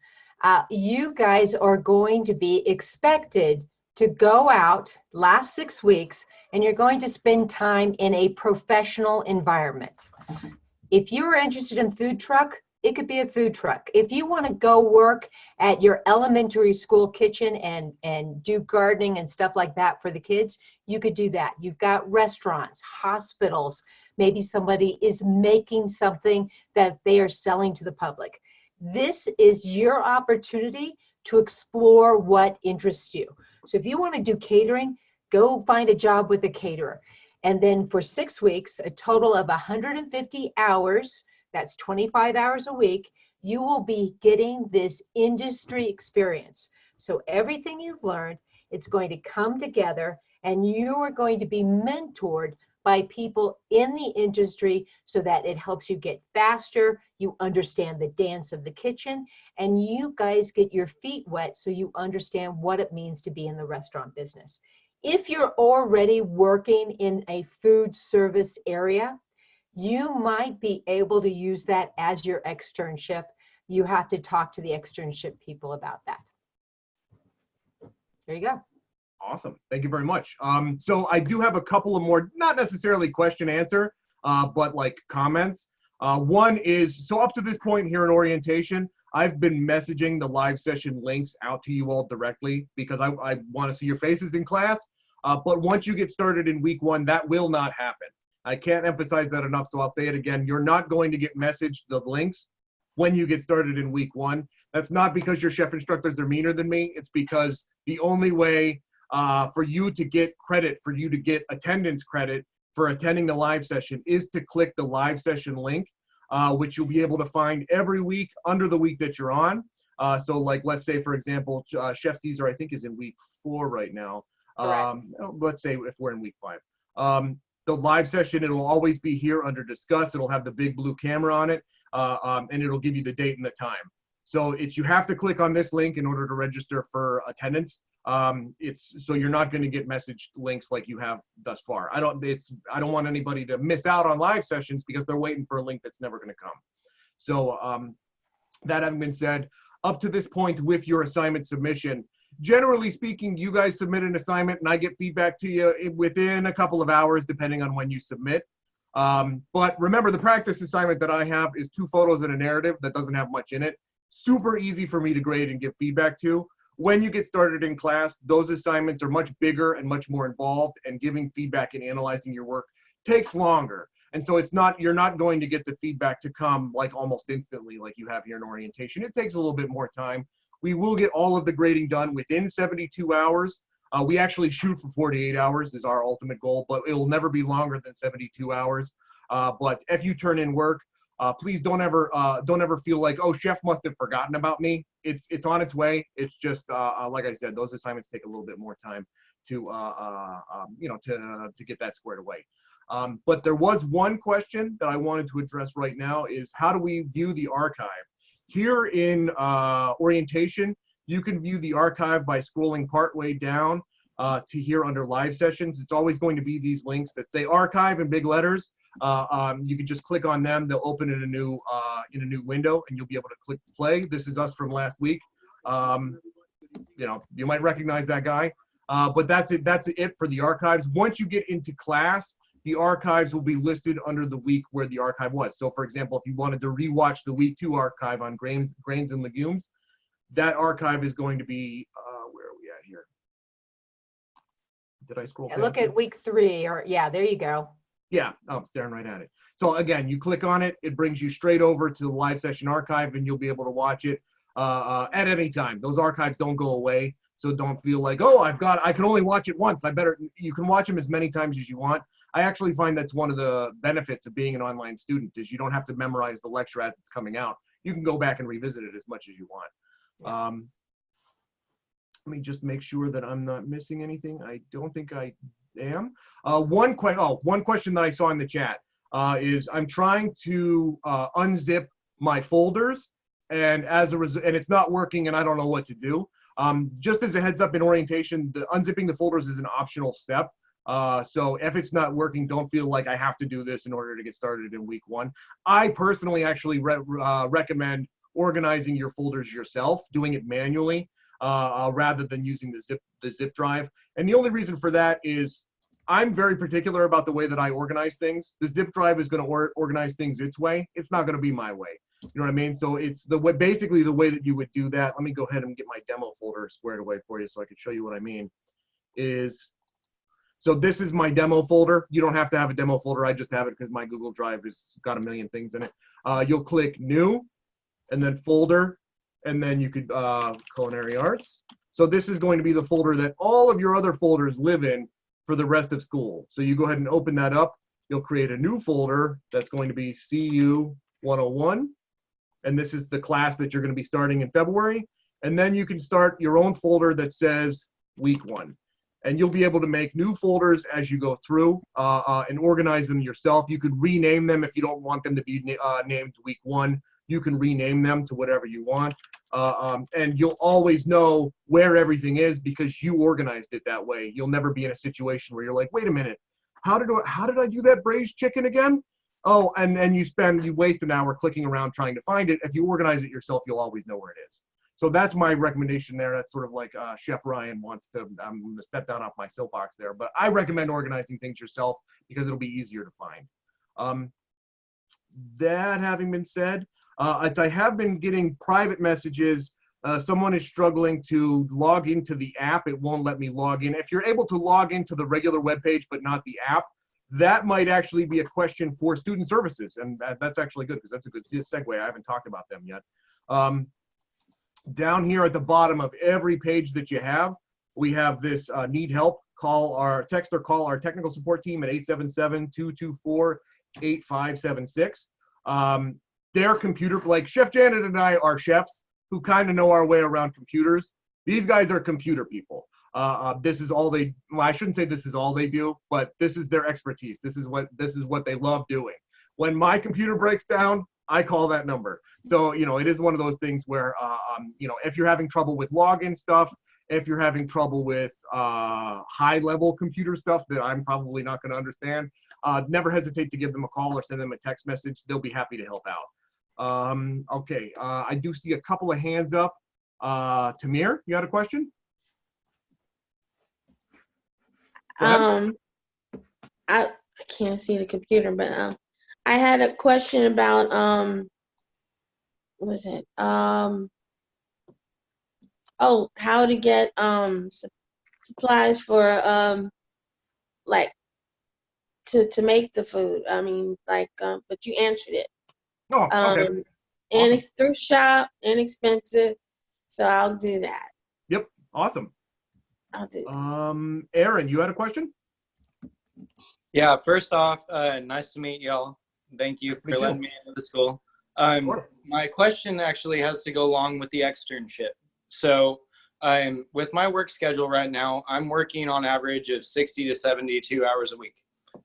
you guys are going to be expected to go out last 6 weeks, and you're going to spend time in a professional environment. If you are interested in food truck, it could be a food truck. If you want to go work at your elementary school kitchen and do gardening and stuff like that for the kids, you could do that. You've got restaurants, hospitals, maybe somebody is making something that they are selling to the public. This is your opportunity to explore what interests you. So if you want to do catering, go find a job with a caterer. And then for 6 weeks, a total of 150 hours, that's 25 hours a week, you will be getting this industry experience. So everything you've learned, it's going to come together, and you are going to be mentored by people in the industry so that it helps you get faster, you understand the dance of the kitchen, and you guys get your feet wet so you understand what it means to be in the restaurant business. If you're already working in a food service area, you might be able to use that as your externship. You have to talk to the externship people about that. There you go. Awesome. Thank you very much. So I do have a couple of more, not necessarily question answer, but like comments. One is, so up to this point here in orientation, I've been messaging the live session links out to you all directly because I want to see your faces in class. But once you get started in week 1, that will not happen. I can't emphasize that enough, so I'll say it again. You're not going to get messaged the links when you get started in week 1. That's not because your chef instructors are meaner than me. It's because the only way for you to get credit, for you to get attendance credit for attending the live session is to click the live session link, which you'll be able to find every week under the week that you're on. So like, let's say, for example, Chef Caesar, I think, is in week 4 right now. Let's say if we're in week 5. The live session, it'll always be here under discuss. It'll have the big blue camera on it, and it'll give you the date and the time. So you have to click on this link in order to register for attendance. So you're not going to get messaged links like you have thus far. I don't want anybody to miss out on live sessions because they're waiting for a link that's never going to come. So that having been said, up to this point with your assignment submission, generally speaking, you guys submit an assignment and I get feedback to you within a couple of hours, depending on when you submit. But remember, the practice assignment that I have is 2 photos and a narrative that doesn't have much in it. Super easy for me to grade and give feedback to. When you get started in class, those assignments are much bigger and much more involved, and giving feedback and analyzing your work takes longer. And so you're not going to get the feedback to come like almost instantly like you have here in orientation. It takes a little bit more time. We will get all of the grading done within 72 hours. We actually shoot for 48 hours is our ultimate goal, but it will never be longer than 72 hours. But if you turn in work, please don't ever feel like, oh, chef must have forgotten about me. It's on its way. It's just like I said, those assignments take a little bit more time to get that squared away. But there was one question that I wanted to address right now is, how do we view the archive? Here in orientation, you can view the archive by scrolling partway down to here under live sessions. It's always going to be these links that say archive in big letters. You can just click on them. They'll open in a new window, and you'll be able to click play. This is us from last week. You might recognize that guy, but that's it. That's it for the archives. Once you get into class, the archives will be listed under the week where the archive was. So, for example, if you wanted to rewatch the week 2 archive on grains and legumes, that archive is going to be where are we at here? Did I scroll? Look past at week 3, or yeah, there you go. Yeah, I'm staring right at it. So again, you click on it, it brings you straight over to the live session archive, and you'll be able to watch it at any time. Those archives don't go away, so don't feel like, oh, I can only watch it once. You can watch them as many times as you want. I actually find that's one of the benefits of being an online student is you don't have to memorize the lecture as it's coming out. You can go back and revisit it as much as you want. Let me just make sure that I'm not missing anything. I don't think I am. One question that I saw in the chat is I'm trying to unzip my folders, and and it's not working, and I don't know what to do. Just as a heads up, in orientation, unzipping the folders is an optional step. So if it's not working, don't feel like I have to do this in order to get started in week 1. I personally actually recommend organizing your folders yourself, doing it manually, rather than using the zip drive. And the only reason for that is I'm very particular about the way that I organize things. The zip drive is going to organize things its way. It's not going to be my way. You know what I mean? So it's basically the way that you would do that. Let me go ahead and get my demo folder squared away for you so I can show you what I mean. So this is my demo folder. You don't have to have a demo folder. I just have it because my Google Drive has got a million things in it. You'll click New, and then Folder, and then you could Culinary Arts. So this is going to be the folder that all of your other folders live in for the rest of school. So you go ahead and open that up. You'll create a new folder that's going to be CU 101. And this is the class that you're going to be starting in February. And then you can start your own folder that says week 1. And you'll be able to make new folders as you go through and organize them yourself. You could rename them if you don't want them to be named week 1. You can rename them to whatever you want. And you'll always know where everything is because you organized it that way. You'll never be in a situation where you're like, wait a minute, how did I do that braised chicken again? Oh, and you waste an hour clicking around trying to find it. If you organize it yourself, you'll always know where it is. So that's my recommendation there. That's sort of like Chef Ryan wants to, I'm going to step down off my soapbox there, but I recommend organizing things yourself because it'll be easier to find. That having been said, as I have been getting private messages, someone is struggling to log into the app. It won't let me log in. If you're able to log into the regular web page but not the app, that might actually be a question for student services. And that's actually good because that's a good segue. I haven't talked about them yet. Down here at the bottom of every page that you have, we have this need help. Text or call our technical support team at 877-224-8576. Their computer, like Chef Janet and I are chefs who kind of know our way around computers. These guys are computer people. This is all they, well, I shouldn't say this is all they do, but this is their expertise. This is what they love doing. When my computer breaks down, I call that number. So, it is one of those things where, if you're having trouble with login stuff, if you're having trouble with high-level computer stuff that I'm probably not going to understand, never hesitate to give them a call or send them a text message. They'll be happy to help out. Okay, I do see a couple of hands up. Tamir, you had a question? I can't see the computer, but I had a question about what was it? How to get supplies for like to make the food. I mean, but you answered it. Oh, okay. And it's thrift shop, inexpensive, so I'll do that. Yep, awesome. I'll do that. Aaron, you had a question? Yeah, first off, nice to meet y'all. Thank you for letting me into the school. My question actually has to go along with the externship. So with my work schedule right now, I'm working on average of 60 to 72 hours a week.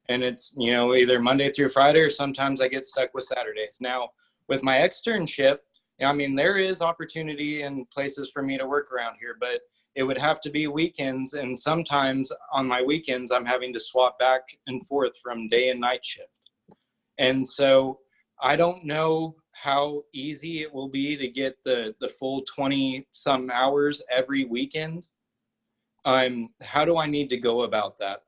And it's, either Monday through Friday, or sometimes I get stuck with Saturdays. Now, with my externship, I mean, there is opportunity and places for me to work around here, but it would have to be weekends. And sometimes on my weekends, I'm having to swap back and forth from day and night shift. And so I don't know how easy it will be to get the full 20-some hours every weekend. How do I need to go about that?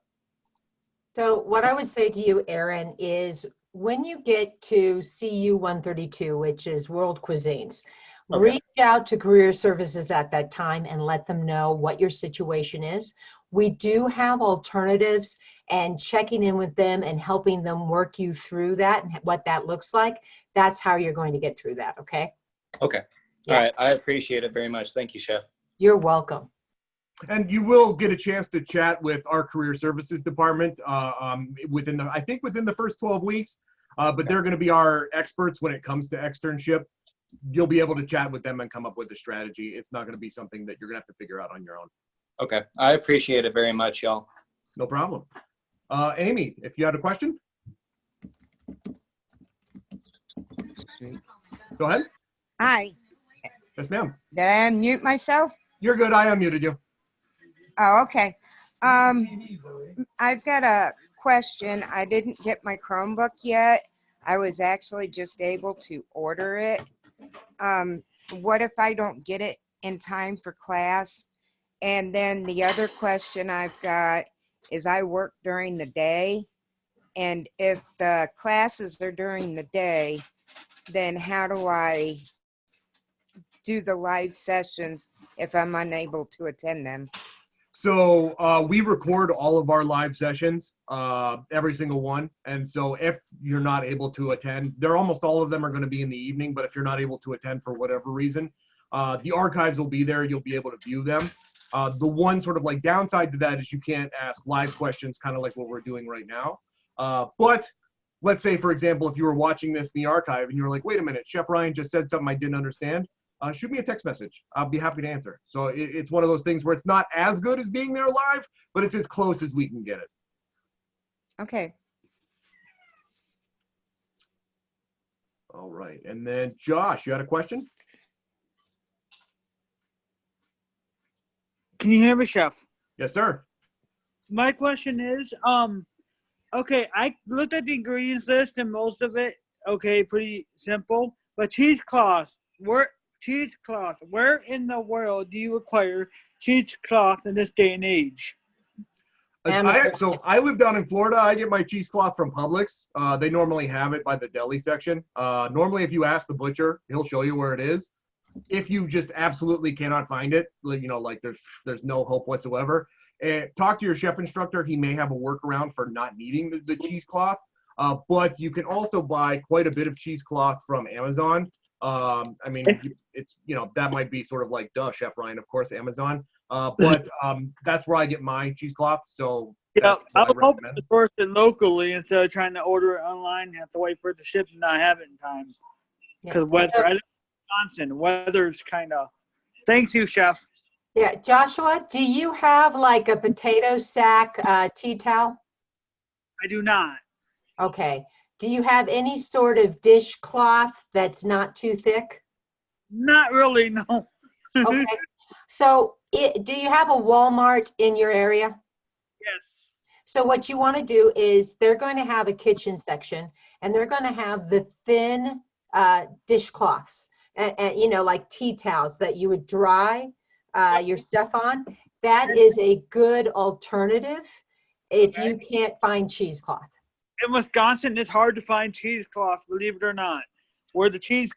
So what I would say to you, Aaron, is when you get to CU 132, which is World Cuisines, reach out to Career Services at that time and let them know what your situation is. We do have alternatives, and checking in with them and helping them work you through that and what that looks like. That's how you're going to get through that. Okay. Okay. Yeah. All right. I appreciate it very much. Thank you, Chef. You're welcome. And you will get a chance to chat with our career services department within the first 12 weeks. But they're going to be our experts when it comes to externship. You'll be able to chat with them and come up with a strategy. It's not going to be something that you're going to have to figure out on your own. Okay. I appreciate it very much, y'all. No problem. Amy, if you had a question. Go ahead. Hi. Yes, ma'am. Did I unmute myself? You're good. I unmuted you. Oh, okay. I've got a question. I didn't get my Chromebook yet. I was actually just able to order it. What if I don't get it in time for class? And then the other question I've got is I work during the day. And if the classes are during the day, then how do I do the live sessions if I'm unable to attend them? So we record all of our live sessions, every single one. And so if you're not able to attend, almost all of them are going to be in the evening, but if you're not able to attend for whatever reason, the archives will be there. You'll be able to view them. The one sort of like downside to that is you can't ask live questions, kind of like what we're doing right now. But let's say, for example, if you were watching this in the archive and you were like, wait a minute, Chef Ryan just said something I didn't understand. Shoot me a text message. I'll be happy to answer. So it's one of those things where it's not as good as being there live, but it's as close as we can get it. Okay. All right. And then Josh, you had a question? Can you hear me, Chef? Yes, sir. My question is, okay, I looked at the ingredients list and most of it, okay, pretty simple. But cheesecloth, where in the world do you require cheesecloth in this day and age? So I live down in Florida. I get my cheesecloth from Publix. They normally have it by the deli section. Normally, if you ask the butcher, he'll show you where it is. If you just absolutely cannot find it, like there's no hope whatsoever, talk to your chef instructor. He may have a workaround for not needing the cheesecloth. But you can also buy quite a bit of cheesecloth from Amazon. I mean, it's, that might be sort of like, duh, Chef Ryan, of course, Amazon. But that's where I get my cheesecloth. So yeah, I would hope to source it locally instead of trying to order it online. You have to wait for it to ship and not have it in time. Because weather, I live in Wisconsin, weather's kind of. Thanks you, Chef. Yeah, Joshua, do you have like a potato sack tea towel? I do not. Okay. Do you have any sort of dishcloth that's not too thick? Not really, no. Okay. So do you have a Walmart in your area? Yes. So what you want to do is they're going to have a kitchen section, and they're going to have the thin dishcloths, and like tea towels that you would dry your stuff on. That is a good alternative if you can't find cheesecloth. In Wisconsin, it's hard to find cheesecloth, believe it or not. We're the cheese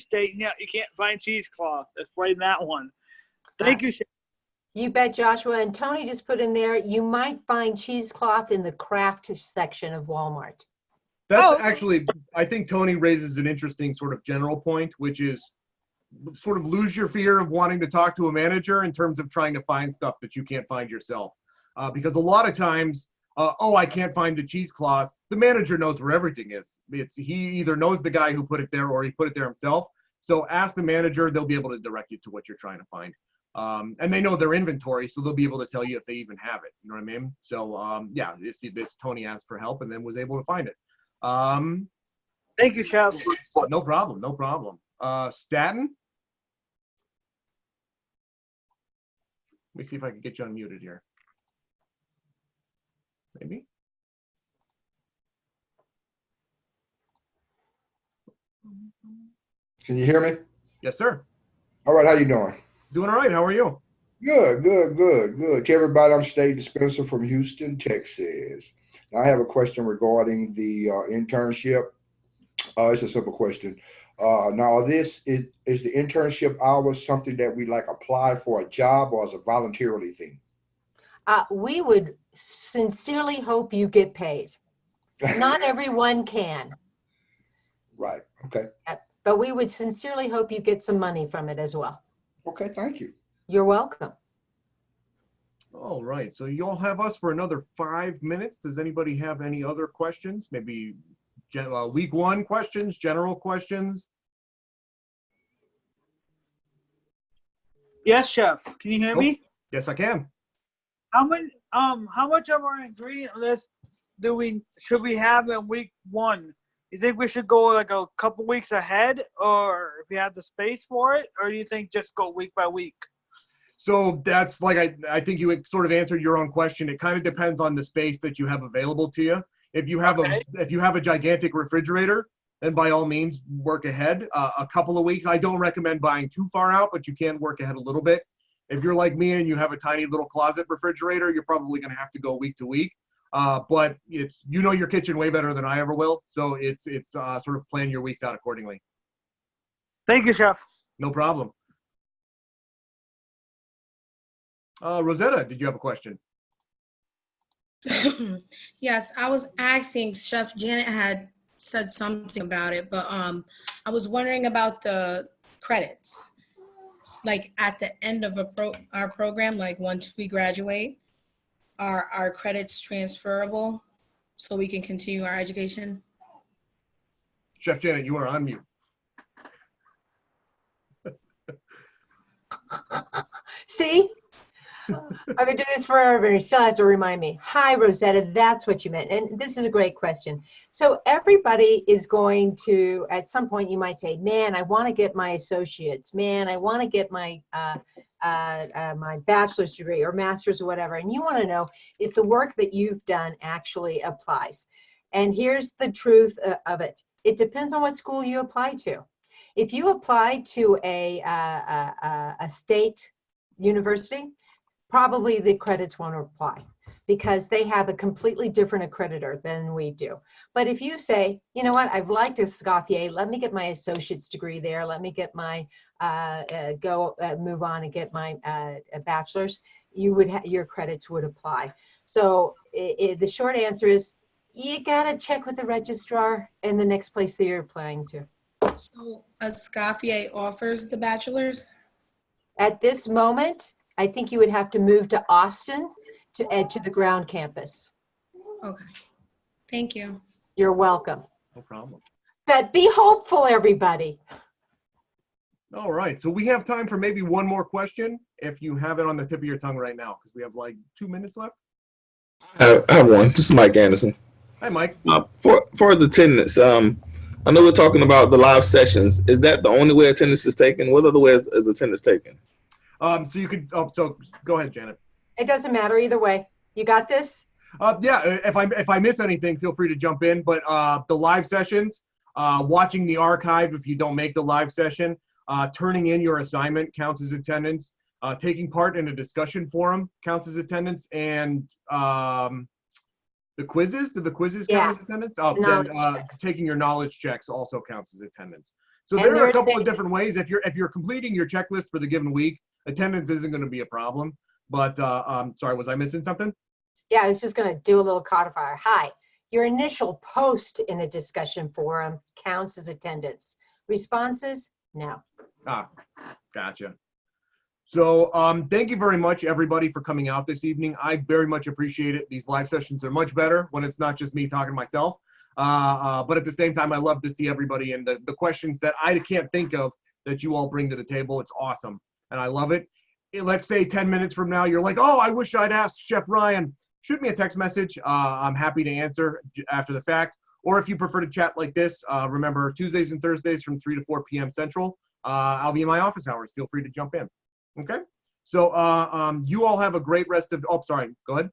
state, yeah, you can't find cheesecloth. Let's blame that one. Thank you, Chef. You bet, Joshua. And Tony just put in there, you might find cheesecloth in the craft section of Walmart. That's actually, I think Tony raises an interesting sort of general point, which is sort of lose your fear of wanting to talk to a manager in terms of trying to find stuff that you can't find yourself. Because a lot of times, I can't find the cheesecloth. The manager knows where everything is. He either knows the guy who put it there or he put it there himself. So ask the manager, they'll be able to direct you to what you're trying to find. And they know their inventory, so they'll be able to tell you if they even have it. You know what I mean? So yeah, it's Tony asked for help and then was able to find it. Thank you, Chef. No problem, no problem. Staten? Let me see if I can get you unmuted here. Maybe? Can you hear me? Yes, sir. All right, how you doing? Doing all right. How are you? Good. To everybody, I'm Staten Spencer from Houston, Texas. Now, I have a question regarding the internship. It's a simple question. Now, is the internship hours something that we like apply for a job, or is a voluntarily thing? we would sincerely hope you get paid. Not everyone can. Right. Okay. But we would sincerely hope you get some money from it as well. Okay. Thank you. You're welcome. All right. So you all have us for another 5 minutes. Does anybody have any other questions? Maybe week one questions, general questions? Yes, Chef. Can you hear me? Yes, I can. How much of our ingredient list should we have in week one? You think we should go like a couple weeks ahead, or if you have the space for it, or do you think just go week by week? So that's like, I think you sort of answered your own question. It kind of depends on the space that you have available to you. If you have a gigantic refrigerator, then by all means work ahead a couple of weeks. I don't recommend buying too far out, but you can work ahead a little bit. If you're like me and you have a tiny little closet refrigerator, you're probably going to have to go week to week. But it's, you know, your kitchen way better than I ever will. So it's sort of plan your weeks out accordingly. Thank you, Chef. No problem. Rosetta, did you have a question? Yes, I was asking, Chef Janet had said something about it, but I was wondering about the credits. Like at the end of our program, like once we graduate, are our credits transferable so we can continue our education? Chef Janet, you are on mute. See? I've been doing this forever and you still have to remind me. Hi, Rosetta, that's what you meant. And this is a great question. So everybody is going to, at some point you might say, man, I want to get my associates. Man, I want to get my my bachelor's degree or master's or whatever. And you want to know if the work that you've done actually applies. And here's the truth of it. It depends on what school you apply to. If you apply to a state university, probably the credits won't apply because they have a completely different accreditor than we do. But if you say, you know what, I've liked Escoffier, let me get my associate's degree there, let me get my, move on and get my bachelor's, your credits would apply. So the short answer is, you gotta check with the registrar in the next place that you're applying to. So Escoffier offers the bachelor's? At this moment, I think you would have to move to Austin to add to the ground campus. Okay. Thank you. You're welcome. No problem. But be hopeful, everybody. All right. So we have time for maybe one more question if you have it on the tip of your tongue right now, because we have like 2 minutes left. I have one. This is Mike Anderson. Hi, Mike. For the attendance, I know we're talking about the live sessions. Is that the only way attendance is taken? What other ways is attendance taken? So you could, so go ahead, Janet. It doesn't matter either way. You got this? Yeah, if I miss anything, feel free to jump in. But the live sessions, watching the archive if you don't make the live session, turning in your assignment counts as attendance. Taking part in a discussion forum counts as attendance, and the quizzes. Do the quizzes count as attendance? Oh, then taking your knowledge checks also counts as attendance. So there are a couple of different ways. If you're completing your checklist for the given week, attendance isn't going to be a problem. But sorry, was I missing something? Yeah, I was just going to do a little codifier. Hi, your initial post in a discussion forum counts as attendance. Responses, no. Ah, gotcha. So thank you very much, everybody, for coming out this evening. I very much appreciate it. These live sessions are much better when it's not just me talking to myself. But at the same time, I love to see everybody and the questions that I can't think of that you all bring to the table. It's awesome, and I love it. Let's say 10 minutes from now, you're like, oh, I wish I'd asked Chef Ryan. Shoot me a text message. I'm happy to answer after the fact. Or if you prefer to chat like this, remember Tuesdays and Thursdays from 3 to 4 p.m. Central. I'll be in my office hours. Feel free to jump in. Okay. So you all have a great rest of, oh, sorry, go ahead.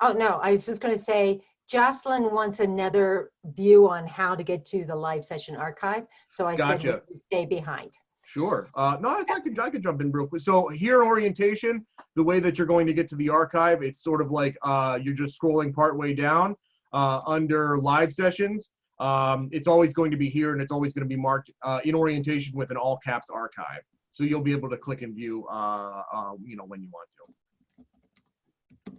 Oh, no, I was just going to say, Jocelyn wants another view on how to get to the live session archive. So I said we would stay behind. Sure. No, I could jump in real quick. So here orientation, the way that you're going to get to the archive, it's sort of like you're just scrolling partway down under live sessions. It's always going to be here, and it's always going to be marked in orientation with an all caps archive. So you'll be able to click and view, when you want to.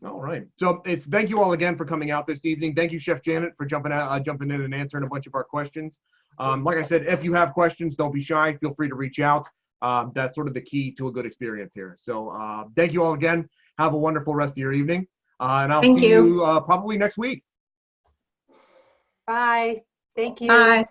All right. So thank you all again for coming out this evening. Thank you, Chef Janet, for jumping in and answering a bunch of our questions. Like I said, if you have questions, don't be shy. Feel free to reach out. That's sort of the key to a good experience here. So thank you all again. Have a wonderful rest of your evening. And I'll see you probably next week. Bye. Thank you. Bye.